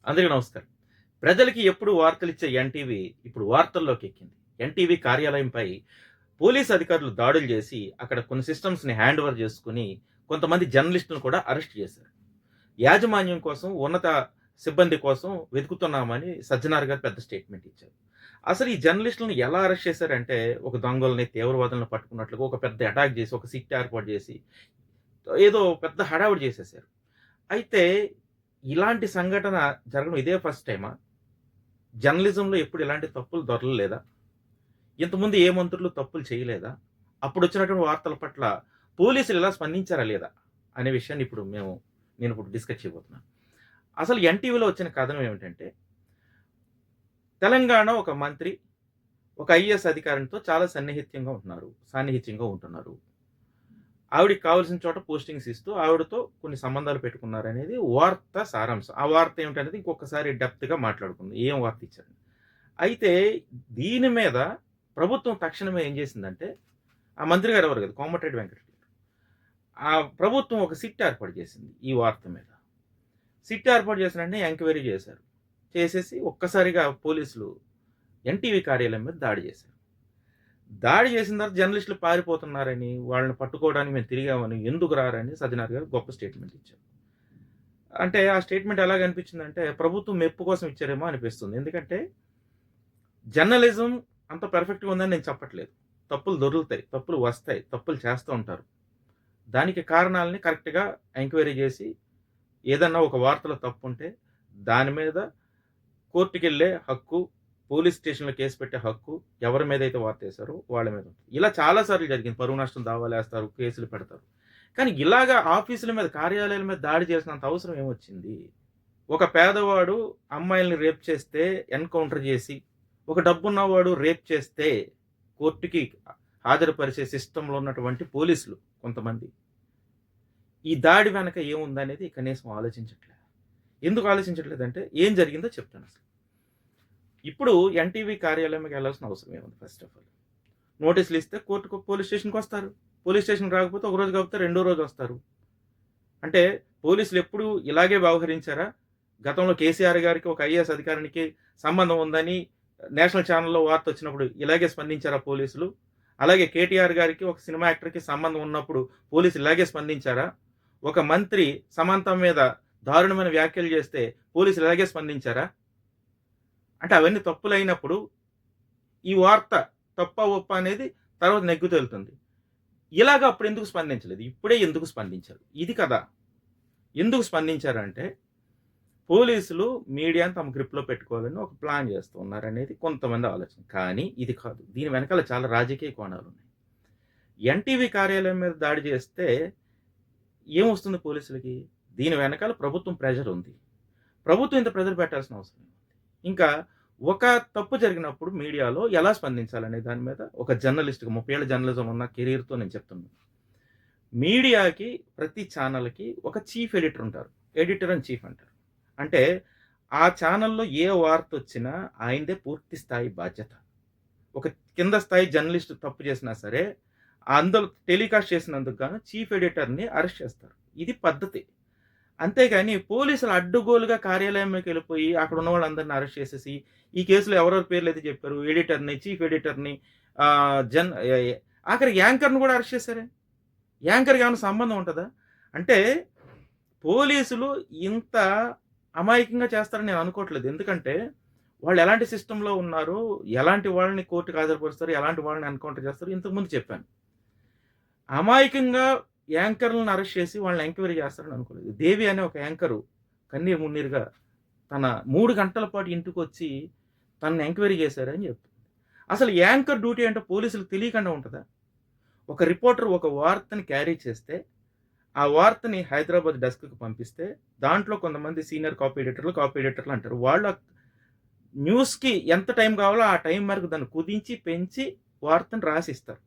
అందరికీ నమస్కారం. ప్రజలకి ఎప్పుడు వార్తలిచ్చే ఎన్‌టీవీ ఇప్పుడు వార్తల్లోకి ఎక్కింది. ఎన్‌టీవీ కార్యాలయంపై పోలీస్ అధికారులు దాడులు చేసి, అక్కడ కొన్ని సిస్టమ్స్‌ని హ్యాండ్ ఓవర్ చేసుకొని, కొంతమంది జర్నలిస్టులను కూడా అరెస్ట్ చేశారు. యాజమాన్యం కోసం, ఉన్నత సిబ్బంది కోసం వెతుకుతున్నామని సజ్జనార్ గారు పెద్ద స్టేట్మెంట్ ఇచ్చారు. అసలు ఈ జర్నలిస్టులను ఎలా అరెస్ట్ చేశారంటే, ఒక దొంగల్ని, తీవ్రవాదులను పట్టుకున్నట్లుగా ఒక పెద్ద అటాక్ చేసి, ఒక సిట్ ఏర్పాటు చేసి, ఏదో పెద్ద హడావిడి చేసేశారు. అయితే ఇలాంటి సంఘటన జరగడం ఇదే ఫస్ట్ టైమా? జర్నలిజంలో ఎప్పుడు ఇలాంటి తప్పులు దొరలలేదా? ఇంతకుముందు ఏ మంత్రులు తప్పులు చేయలేదా? అప్పుడొచ్చినటువంటి వార్తల పట్ల పోలీసులు ఎలా స్పందించారా లేదా? అనే విషయాన్ని నేనిప్పుడు డిస్కస్ చేయబోతున్నాను. అసలు ఎన్‌టీవీలో వచ్చిన కథనం ఏమిటంటే, తెలంగాణ ఒక మంత్రి, ఒక ఐఏఎస్ అధికారినితో చాలా సాన్నిహిత్యంగా ఉంటున్నారు. ఆవిడకి కావాల్సిన చోట పోస్టింగ్స్ ఇస్తూ, ఆవిడతో కొన్ని సంబంధాలు పెట్టుకున్నారనేది వార్త సారాంశం. ఆ వార్త ఏమిటనేది ఇంకొకసారి డెప్త్‌గా మాట్లాడుకుందాం. ఏం వార్త ఇచ్చారని. అయితే దీని మీద ప్రభుత్వం తక్షణమే ఏం చేసిందంటే, ఆ మంత్రి గారు ఎవరు కాదు, కోమటిరెడ్డి వెంకటరెడ్డి. ఆ ప్రభుత్వం ఒక సిట్ ఏర్పాటు చేసింది ఈ వార్త మీద. సిట్ ఏర్పాటు చేసిన వెంటనే ఎంక్వైరీ చేశారు. చేసేసి ఒక్కసారిగా పోలీసులు ఎన్‌టీవీ కార్యాలయం మీద దాడి చేశారు. దాడి చేసిన తర్వాత జర్నలిస్టులు పారిపోతున్నారని, వాళ్ళని పట్టుకోవడానికి మేము తిరిగామని, ఎందుకు రారని సజ్జనార్ గారు గొప్ప స్టేట్మెంట్ ఇచ్చారు. అంటే ఆ స్టేట్మెంట్ ఎలాగనిపించిందంటే, ప్రభుత్వం మెప్పు కోసం ఇచ్చారేమో అనిపిస్తుంది. ఎందుకంటే జర్నలిజం అంత పర్ఫెక్ట్‌గా ఉందని నేను చెప్పట్లేదు. తప్పులు దొర్లుతాయి, తప్పులు వస్తాయి, తప్పులు చేస్తూ ఉంటారు. దానికి కారణాలని కరెక్ట్‌గా ఎంక్వైరీ చేసి, ఏదన్నా ఒక వార్తలో తప్పుంటే దాని మీద కోర్టుకెళ్ళే హక్కు, పోలీస్ స్టేషన్‌లో కేస్ పెట్టే హక్కు ఎవరి మీదైతే వార్తేశారో వాళ్ళ మీద ఉంటుంది. ఇలా చాలా సార్లు జరిగింది. పరువు నష్టం దావాలేస్తారు, కేసులు పెడతారు. కానీ ఇలాగా ఆఫీసుల మీద, కార్యాలయాల మీద దాడి చేసినంత అవసరం ఏమొచ్చింది? ఒక పేదవాడు అమ్మాయిల్ని రేప్ చేస్తే ఎన్‌కౌంటర్ చేసి, ఒక డబ్బున్నవాడు రేప్ చేస్తే కోర్టుకి హాజరుపరిచే సిస్టమ్‌లో ఉన్నటువంటి పోలీసులు కొంతమంది, ఈ దాడి వెనక ఏముందనేది కనీసం ఆలోచించట్లేదు. ఎందుకు ఆలోచించట్లేదంటే, ఏం జరిగిందో చెప్తానసలు. ఇప్పుడు ఎన్‌టీవీ కార్యాలయంకి వెళ్ళాల్సిన అవసరం ఏముంది ఫస్ట్ ఆఫ్ ఆల్? నోటీసులు ఇస్తే పోలీస్ స్టేషన్‌కొస్తారు. పోలీస్ స్టేషన్‌కి రాకపోతే ఒక రోజు కాకపోతే రెండో రోజు వస్తారు. అంటే పోలీసులు ఎప్పుడు ఇలాగే వ్యవహరించారా? గతంలో కేసీఆర్ గారికి ఒక ఐఏఎస్ అధికారికి సంబంధం ఉందని నేషనల్ ఛానెల్‌లో వార్త వచ్చినప్పుడు ఇలాగే స్పందించారా పోలీసులు? అలాగే కేటీఆర్ గారికి ఒక సినిమా యాక్టర్‌కి సంబంధం ఉన్నప్పుడు పోలీసులు ఇలాగే స్పందించారా? ఒక మంత్రి సమంత మీద దారుణమైన వ్యాఖ్యలు చేస్తే పోలీసులు ఇలాగే స్పందించారా? అంటే అవన్నీ తప్పులైనప్పుడు ఈ వార్త తప్పా, ఒప్పా అనేది తర్వాత నెగ్గు తేలుతుంది. ఇలాగ అప్పుడెందుకు స్పందించలేదు? ఇప్పుడే ఎందుకు స్పందించారు? ఇది కదా! ఎందుకు స్పందించారంటే, పోలీసులు మీడియాని తమ గ్రిప్‌లో పెట్టుకోవాలని ఒక ప్లాన్ చేస్తూ ఉన్నారనేది కొంతమంది ఆలోచన. కానీ ఇది కాదు. దీని వెనకాల చాలా రాజకీయ కోణాలున్నాయి. ఎన్‌టీవీ కార్యాలయం మీద దాడి చేస్తే ఏమొస్తుంది పోలీసులకి? దీని వెనకాల ప్రభుత్వం ప్రెషర్ ఉంది. ప్రభుత్వం ఇంత ప్రెషర్ పెట్టాల్సిన అవసరం ఏముంది? ఇంకా ఒక తప్పు జరిగినప్పుడు మీడియాలో ఎలా స్పందించాలనే దాని మీద ఒక జర్నలిస్ట్‌గా 30 ఏళ్ల జర్నలిజం ఉన్న కెరియర్‌తో నేను చెప్తున్నాను. మీడియాకి ప్రతి ఛానెల్‌కి ఒక చీఫ్ ఎడిటర్ ఉంటారు. ఎడిటర్ ఇన్ చీఫ్ అంటారు. అంటే ఆ ఛానెల్‌లో ఏ వార్తొచ్చినా ఆయనదే పూర్తి స్థాయి బాధ్యత. ఒక కింద స్థాయి జర్నలిస్ట్ తప్పు చేసినా సరే, అందులో టెలికాస్ట్ చేసినందుకు గాను చీఫ్ ఎడిటర్‌ని అరెస్ట్ చేస్తారు. ఇది పద్ధతి. అంతేగాని పోలీసులు అడ్డగోలుగా కార్యాలయంలోకెళ్ళిపోయి అక్కడ ఉన్న వాళ్ళందరిని అరెస్ట్ చేసేసి, ఈ కేసులో ఎవరెవరి పేర్లైతే చెప్పారు, ఎడిటర్‌ని, చీఫ్ ఎడిటర్‌ని, ఆహ్, జన్ ఎ ఎ ఆఖరికి యాంకర్‌ని కూడా అరెస్ట్ చేశారే. యాంకర్‌కి ఏమైనా సంబంధం ఉంటదా? అంటే పోలీసులు ఇంత అమాయకంగా చేస్తారని నేను అనుకోవట్లేదు. ఎందుకంటే వాళ్ళు ఎలాంటి సిస్టమ్‌లో ఉన్నారు, ఎలాంటి వాళ్ళని కోర్టుకి హాజరుపరుస్తారు, ఎలాంటి వాళ్ళని ఎన్‌కౌంటర్ చేస్తారు ఇంతకుముందు చెప్పాను. అమాయకంగా యాంకర్‌లను అరెస్ట్ చేసి వాళ్ళని ఎంక్వైరీ చేస్తారని అనుకోలేదు. దేవి అనే ఒక యాంకరు కన్నీరు మున్నీరుగా తన 3 గంటల పాటు ఇంటికొచ్చి తనని ఎంక్వైరీ చేశారని చెప్తుంది. అసలు యాంకర్ డ్యూటీ ఏంటో పోలీసులకు తెలియకుండా ఉంటదా? ఒక రిపోర్టర్ ఒక వార్తని క్యారీ చేస్తే, ఆ వార్తని హైదరాబాద్ డెస్క్‌కి పంపిస్తే, దాంట్లో కొంతమంది సీనియర్ కాపీ ఎడిటర్లు అంటారు. వాళ్ళు న్యూస్‌కి ఎంత టైం కావాలో ఆ టైం మేరకు దాన్ని కుదించి, పెంచి వార్తను రాసిస్తారు.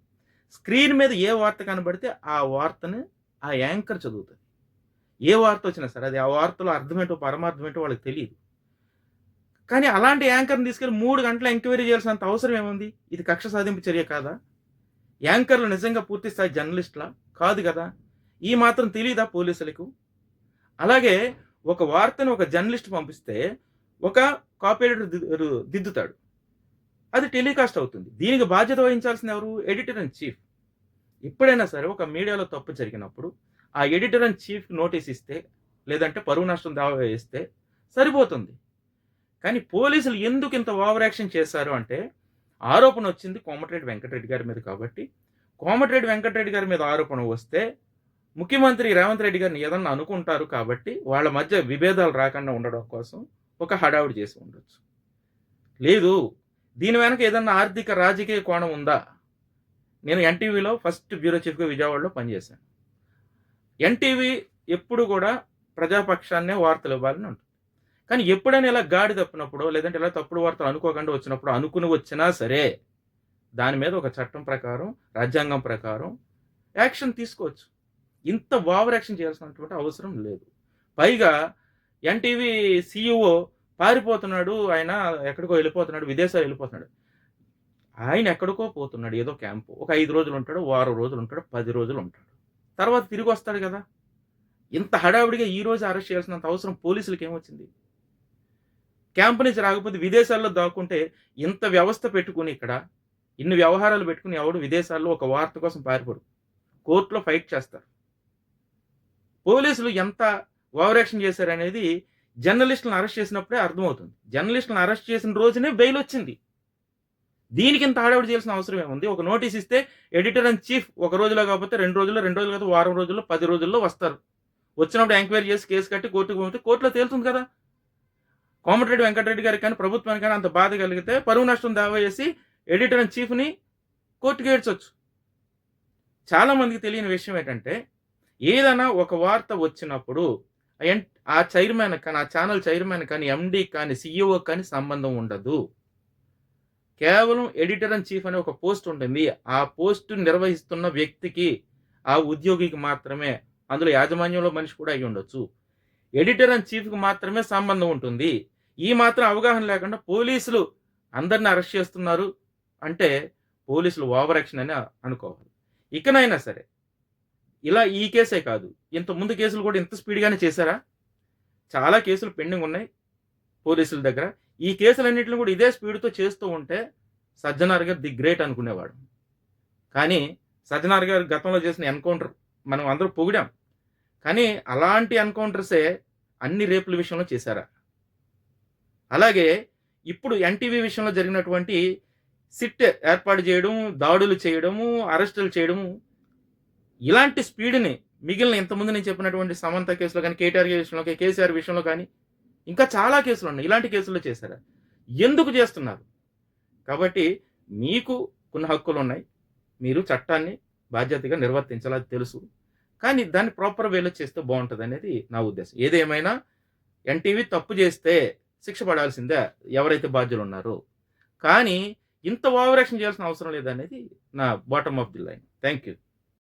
స్క్రీన్ మీద ఏ వార్త కనబడితే ఆ వార్తని ఆ యాంకర్ చదువుతది. ఏ వార్త వచ్చినా సరే, అది ఆ వార్తలో అర్థమేంటో, పరమార్థమేంటో వాళ్ళకి తెలీదు. కానీ అలాంటి యాంకర్‌ని తీసుకెళ్ళి 3 గంటలు ఎంక్వైరీ చేయాల్సినంత అవసరం ఏముంది? ఇది కక్ష సాధింపు చర్య కాదా? యాంకర్‌లు నిజంగా పూర్తి స్థాయి జర్నలిస్ట్‌లా? కాదు గదా! ఈ మాత్రం తెలీదా పోలీసులకు? అలాగే ఒక వార్తను ఒక జర్నలిస్ట్ పంపిస్తే ఒక కాపీ ఎడిటర్ దిద్దుతాడు. అది టెలికాస్ట్ అవుతుంది. దీనికి బాధ్యత వహించాల్సింది ఎవరు? Editor in chief. ఎప్పుడైనా సరే ఒక మీడియాలో తప్పు జరిగినప్పుడు ఆ ఎడిటర్ ఇన్ చీఫ్‌కి నోటీస్ ఇస్తే, లేదంటే పరువు నష్టం దావా వేస్తే సరిపోతుంది. కానీ పోలీసులు ఎందుకింత ఓవర్ యాక్షన్ చేశారు అంటే, ఆరోపణ వచ్చింది కోమటిరెడ్డి వెంకటరెడ్డి గారి మీద కాబట్టి, కోమటిరెడ్డి వెంకటరెడ్డి గారి మీద ఆరోపణ వస్తే, ముఖ్యమంత్రి రేవంత్ రెడ్డి గారిని ఏదన్నా అనుకుంటారు కాబట్టి, వాళ్ళ మధ్య విభేదాలు రాకుండా ఉండడం కోసం ఒక హడావుడి చేసి ఉండొచ్చు. లేదు, దీని వెనక ఏదన్నా ఆర్థిక, రాజకీయ కోణం ఉందా? నేను ఎన్‌టీవీలో ఫస్ట్ బ్యూరో చీఫ్‌గా విజయవాడలో పనిచేశాను. ఎన్‌టీవీ ఎప్పుడు కూడా ప్రజాపక్షాన్నే వార్తలు ఇవ్వాలని ఉంటుంది. కానీ ఎప్పుడైనా ఇలా గాడి తప్పినప్పుడో, లేదంటే ఇలా తప్పుడు వార్తలు అనుకోకుండా వచ్చినప్పుడు, అనుకుని వచ్చినా సరే, దాని మీద ఒక చట్టం ప్రకారం, రాజ్యాంగం ప్రకారం యాక్షన్ తీసుకోవచ్చు. ఇంత ఓవర్ యాక్షన్ చేయాల్సినటువంటి అవసరం లేదు. పైగా ఎన్‌టీవీ సీఈఓ పారిపోతున్నాడు. ఆయన ఎక్కడికో వెళ్ళిపోతున్నాడు. విదేశాలు వెళ్ళిపోతున్నాడు. ఆయన ఎక్కడికో పోతున్నాడు. ఏదో క్యాంపు. ఒక 5 రోజులు ఉంటాడు, వారం రోజులు ఉంటాడు, 10 రోజులు ఉంటాడు. తర్వాత తిరిగి వస్తాడు కదా! ఇంత హడావిడిగా ఈ రోజు అరెస్ట్ చేయాల్సినంత అవసరం పోలీసులకి ఏమొచ్చింది? క్యాంప్ నుంచి రాకపోతే విదేశాల్లో దాక్కుంటే ఇంత వ్యవస్థ పెట్టుకొని ఇక్కడ ఇన్ని వ్యవహారాలు పెట్టుకొని ఎవడు విదేశాల్లో ఒక వార్త కోసం పారిపోడు. కోర్టులో ఫైట్ చేస్తారు. పోలీసులు ఎంత ఓవర్ యాక్షన్ చేశారనేది జర్నలిస్టులను అరెస్ట్ చేసినప్పుడే అర్థమవుతుంది. జర్నలిస్టులను అరెస్ట్ చేసిన రోజునే బెయిల్ వచ్చింది. దీనికి ఇంత హడావిడి చేయాల్సిన అవసరం ఏముంది? ఒక నోటీస్ ఇస్తే ఎడిటర్ ఇన్ చీఫ్ ఒక రోజులో కాకపోతే 2 రోజుల్లో, 2 రోజులు కాకపోతే వారం రోజుల్లో, 10 రోజుల్లో వస్తారు. వచ్చినప్పుడు ఎంక్వైరీ చేసి కేసు కట్టి కోర్టుకు పంపితే కోర్టులో తేలుతుంది కదా! కోమటిరెడ్డి వెంకటరెడ్డి గారికి కానీ, ప్రభుత్వానికి కానీ అంత బాధ కలిగితే పరువు నష్టం దావా చేసి ఎడిటర్ ఇన్ చీఫ్‌ని కోర్టుకి ఏడ్చొచ్చు. చాలా మందికి తెలియని విషయం ఏంటంటే, ఏదైనా ఒక వార్త వచ్చినప్పుడు ఆ చైర్మన్ కానీ, ఆ ఛానల్ చైర్మన్ కానీ, ఎండీకి కానీ, సీఈఓకి కానీ సంబంధం ఉండదు. కేవలం ఎడిటర్ ఇన్ చీఫ్ అనే ఒక పోస్ట్ ఉంటుంది. ఆ పోస్ట్ నిర్వహిస్తున్న వ్యక్తికి, ఆ ఉద్యోగికి మాత్రమే, అందులో యాజమాన్యంలో మనిషి కూడా అయ్యి ఉండొచ్చు. ఎడిటర్ ఇన్ చీఫ్‌కి మాత్రమే సంబంధం ఉంటుంది. ఈ మాత్రం అవగాహన లేకుండా పోలీసులు అందరిని అరెస్ట్ చేస్తున్నారు అంటే పోలీసులు ఓవర్ యాక్షన్ అని అనుకోవాలి. ఇకనైనా సరే ఇలా ఈ కేసే కాదు, ఇంతకుముందు కేసులు కూడా ఇంత స్పీడ్‌గానే చేశారా? చాలా కేసులు పెండింగ్ ఉన్నాయి పోలీసుల దగ్గర. ఈ కేసులన్నిటిని కూడా ఇదే స్పీడ్‌తో చేస్తూ ఉంటే సజ్జనార్ గారు ది గ్రేట్ అనుకునేవాడు. కానీ సజ్జనార్ గారు గతంలో చేసిన ఎన్‌కౌంటర్ మనం అందరూ పొగిడాం. కానీ అలాంటి ఎన్‌కౌంటర్సే అన్ని రేపుల విషయంలో చేశారా? అలాగే ఇప్పుడు ఎన్‌టీవీ విషయంలో జరిగినటువంటి సిట్ ఏర్పాటు చేయడం, దాడులు చేయడము, అరెస్టులు చేయడము, ఇలాంటి స్పీడ్‌ని మిగిలిన ఇంతకుముందు నేను చెప్పినటువంటి సమంత కేసులో కానీ, కేటీఆర్ విషయంలో, కేసీఆర్ విషయంలో కానీ, ఇంకా చాలా కేసులున్నాయి. ఇలాంటి కేసుల్లో చేశారా? ఎందుకు చేస్తున్నారు? కాబట్టి మీకు కొన్ని హక్కులున్నాయి. మీరు చట్టాన్ని బాధ్యతగా నిర్వర్తించాలి, అది తెలుసు. కానీ దాన్ని ప్రాపర్ వేలో చేస్తే బావుంటదనేది నా ఉద్దేశం. ఏదేమైనా ఎన్‌టీవీ తప్పు చేస్తే శిక్ష పడాల్సిందే ఎవరైతే బాధ్యులున్నారో. కానీ ఇంత ఓవర్ యాక్షన్ చేయాల్సిన అవసరం లేదనేది నా bottom of the line. Thank you.